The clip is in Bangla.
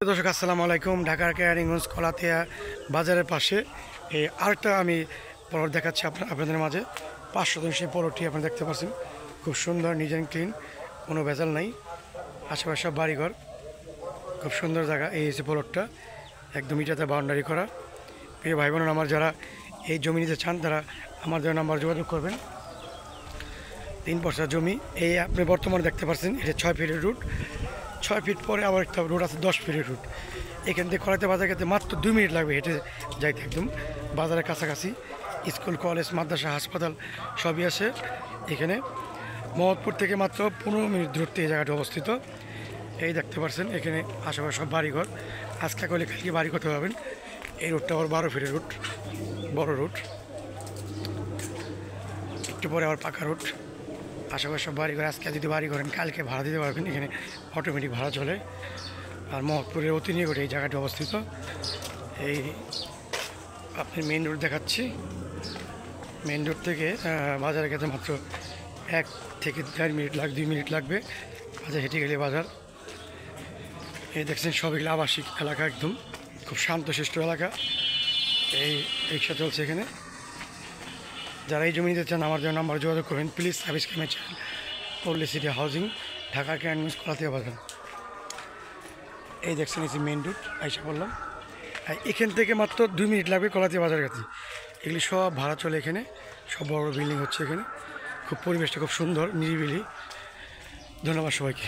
দর্শক আসসালামু আলাইকুম। ঢাকার কেরানীগঞ্জ কলাতিয়া বাজারের পাশে এই আরেকটা আমি প্লট দেখাচ্ছি আপনাদের মাঝে। 500 প্লটটি আপনারা দেখতে পাচ্ছেন, খুব সুন্দর, নিজ অ্যান্ড ক্লিন, কোনো ভেজাল নাই। আশেপাশে সব বাড়িঘর, খুব সুন্দর জায়গা। এই হচ্ছে প্লটটা, একদম ইটাতে বাউন্ডারি করা। প্রিয় ভাই বোন, আমার যারা এই জমি নিতে চান তারা আমাদের নাম্বার যোগাযোগ করবেন। 3 পয়সা জমি। এই আপনি বর্তমানে দেখতে পাচ্ছেন, এটা 6 ফিটের রুট। 6 ফিট পরে আবার একটা রুট আছে 10 ফিটের রুট। এখান থেকে কলাতে বাজার যেতে মাত্র 2 মিনিট লাগবে হেঁটে যাইতে, একদম বাজারের কাছাকাছি। স্কুল, কলেজ, মাদ্রাসা, হাসপাতাল সবই আছে এখানে। মোহাম্মদপুর থেকে মাত্র 15 মিনিট দূরত্বে এই জায়গাটা অবস্থিত। এই দেখতে পাচ্ছেন এখানে আশেপাশে সব বাড়িঘর। আজকে করলে কালকে বাড়ি করতে পারবেন। এই রুটটা আবার 12 ফিটের রুট, বড় রুট। একটু পরে আবার পাকা রুট। আশেপাশে সব বাড়িঘর। আজকে যদি বাড়ি করেন কালকে ভাড়া দিতে পারবেন, এখানে অটোমেটিক ভাড়া চলে। আর মোহাম্মদপুরের অতি নিকটে এই জায়গাটি অবস্থিত। এই আপনি মেইন রোড দেখাচ্ছি। মেইন রোড থেকে বাজারে গেতে মাত্র 1 থেকে 4 মিনিট 2 মিনিট লাগবে বাজার হেঁটে গেলে বাজার। এই দেখছেন সব এগুলো আবাসিক এলাকা, একদম খুব শান্তশিষ্ট এলাকা। এই রিক্সা চলছে এখানে। যারা এই জমি নিতে চান আমার জন্য নাম্বার যোগাযোগ করবেন প্লিজ। সাবস্ক্রাইব মাই চ্যানেল পল্লী সিটি হাউজিং, ঢাকা কেরানীগঞ্জ কলাতিয়া বাজার। এই দেখছেন এই যে মেইন রোড আইসা বললাম। এখান থেকে মাত্র 2 মিনিট লাগবে কলাতিয়া বাজার কাছে। এগুলি সব ভাড়া চলে এখানে, সব বড় বড় বিল্ডিং হচ্ছে এখানে। খুব পরিবেশটা খুব সুন্দর, নিরিবিলি। ধন্যবাদ সবাইকে।